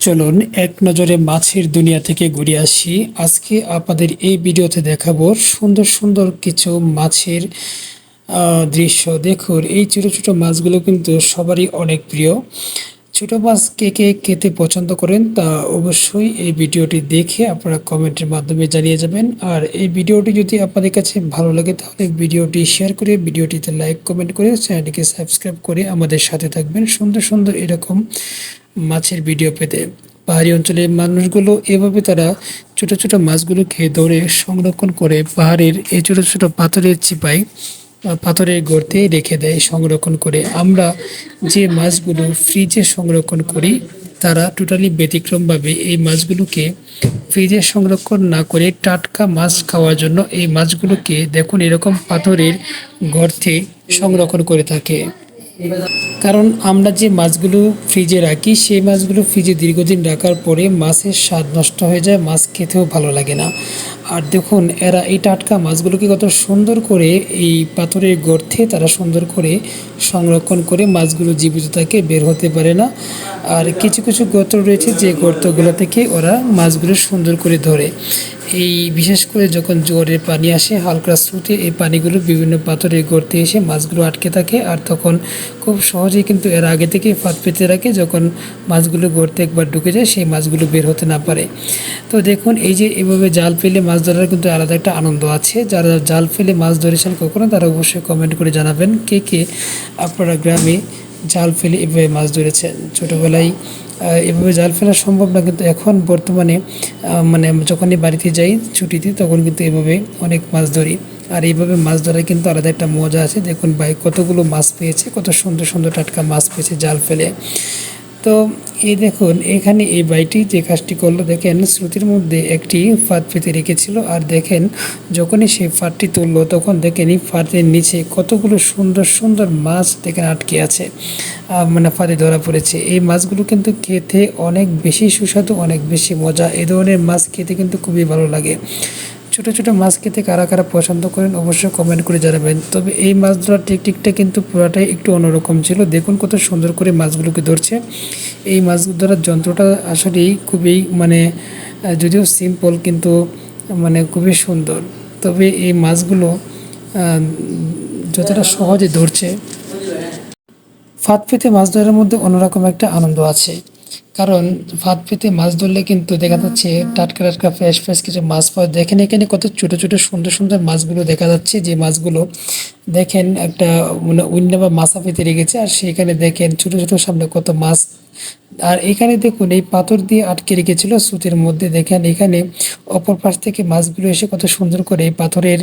চলুন এক নজরে মাছের দুনিয়া থেকে ঘুরে আসি। আজকে আপনাদের এই ভিডিওতে দেখাবো সুন্দর সুন্দর কিছু মাছের দৃশ্য। দেখুন, এই ছোট ছোট মাছগুলো কিন্তু সবারই অনেক প্রিয়। ছোট মাছ কে কে খেতে পছন্দ করেন তা অবশ্যই এই ভিডিওটি দেখে আপনারা কমেন্টের মাধ্যমে জানিয়ে যাবেন। আর এই ভিডিওটি যদি আপনাদের কাছে ভালো লাগে তাহলে ভিডিওটি শেয়ার করে, ভিডিওটিতে লাইক কমেন্ট করে, চ্যানেলটিকে সাবস্ক্রাইব করে আমাদের সাথে থাকবেন সুন্দর সুন্দর এরকম মাছের ভিডিও পেতে। পাহাড়ি অঞ্চলের মানুষগুলো এভাবে তারা ছোট ছোট মাছগুলোকে ধরে সংরক্ষণ করে পাহাড়ের এই ছোট ছোট পাথরের চিপায় পাথরের গর্তে রেখে দেয় সংরক্ষণ করে। আমরা যে মাছগুলো ফ্রিজে সংরক্ষণ করি তারা টোটালি ব্যতিক্রমভাবে এই মাছগুলোকে ফ্রিজে সংরক্ষণ না করে টাটকা মাছ খাওয়ার জন্য এই মাছগুলোকে দেখুন এরকম পাথরের গর্তে সংরক্ষণ করে থাকে। কারণ আমরা যে মাছগুলো ফ্রিজে রাখি সেই মাছগুলো ফ্রিজে দীর্ঘদিন রাখার পরে মাছের স্বাদ নষ্ট হয়ে যায়, মাছ খেতেও ভালো লাগে না। আর দেখুন এরা এই টাটকা মাছগুলোকে কত সুন্দর করে এই পাথরের গর্তে তারা সুন্দর করে সংরক্ষণ করে মাছগুলো জীবিত থাকে, বের হতে পারে না। আর কিছু কিছু গর্ত রয়েছে যে গর্তগুলো থেকে ওরা মাছগুলো সুন্দর করে ধরে। এই বিশেষ করে যখন জোয়ারের পানি আসে হালকা স্রোতে এই পানিগুলো বিভিন্ন পাথরের গর্তে এসে মাছগুলো আটকে থাকে, আর তখন খুব সহজেই কিন্তু এর আগে থেকে ফাঁদ পেতে রাখে, যখন মাছগুলো গর্তে একবার ঢুকে যায় সেই মাছগুলো বের হতে না পারে। তো দেখুন এই যে এভাবে জাল ফেলে মাছ ধরার কিন্তু আলাদা একটা আনন্দ আছে। যারা জাল ফেলে মাছ ধরেছেন কখনো তারা অবশ্যই কমেন্ট করে জানাবেন কে কে আপনারা গ্রামে জাল ফেলে এভাবে মাছ ধরেছেন। ছোটোবেলায় এভাবে জাল ফেলা সম্ভব না, কিন্তু এখন বর্তমানে মানে যখনই বাড়িতে যাই ছুটিতে তখন কিন্তু এভাবে অনেক মাছ ধরি। আর এইভাবে মাছ ধরার কিন্তু আলাদা একটা মজা আছে। দেখুন ভাই কতগুলো মাছ পেয়েছে, কত সুন্দর সুন্দর টাটকা মাছ পেয়েছে জাল ফেলে। তো এই দেখুন এখানে এই বাইটি যে কাজটি করলো, দেখেন স্রোতের মধ্যে একটি ফাঁদ পেতে রেখেছিল, আর দেখেন যখনই সেই ফাঁদটি তুললো তখন দেখেন এই ফাঁদের নিচে কতগুলো সুন্দর সুন্দর মাছ দেখেন আটকে আছে, মানে ফাঁদে ধরা পড়েছে। এই মাছগুলো কিন্তু খেতে অনেক বেশি সুস্বাদু, অনেক বেশি মজা। এই ধরনের মাছ খেতে কিন্তু খুবই ভালো লাগে। ছোটো ছোটো মাছ খেতে কারা কারা পছন্দ করেন অবশ্যই কমেন্ট করে জানাবেন। তবে এই মাছ ধরার টেকনিকটা কিন্তু পুরাটাই একটু অন্যরকম ছিল। দেখুন কত সুন্দর করে মাছগুলোকে ধরছে। এই মাছ ধরার যন্ত্রটা আসলেই খুবই মানে যদিও সিম্পল কিন্তু মানে খুবই সুন্দর। তবে এই মাছগুলো যতটা সহজে ধরছে, ফাঁদ পেতে মাছ ধরার মধ্যে অন্যরকম একটা আনন্দ আছে। কারণ ফাঁদ পেতে মাছ ধরলে কিন্তু দেখা যাচ্ছে টাটকা টাটকা ফ্রেশ ফ্রেশ কিছু মাছ পাওয়া। দেখেন এখানে কত ছোট ছোট সুন্দর সুন্দর মাছগুলো দেখা যাচ্ছে, যে মাছগুলো দেখেন একটা মানে উইন্না বা মাছা পেতে রেখেছে, আর সেখানে দেখেন ছোট ছোট সামনে কত মাছ। আর এখানে দেখুন এই পাথর দিয়ে আটকে রেখেছিল স্রোতের মধ্যে। দেখেন এখানে অপর পাশ থেকে মাছগুলো এসে কত সুন্দর করে এই পাথরের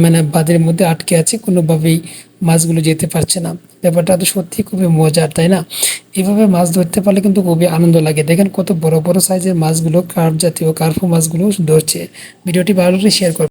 মানে বাঁধের মধ্যে আটকে আছে, কোনোভাবেই মাছগুলো যেতে পারছে না। ব্যাপারটা তো সত্যি খুবই মজার, তাই না? এভাবে মাছ ধরতে পারলে কিন্তু খুবই আনন্দ লাগে। দেখেন কত বড় বড় সাইজের মাছগুলো কার্প জাতীয় কার্পু মাছগুলো ধরছে। ভিডিওটি ভালো লাগলে শেয়ার করবেন।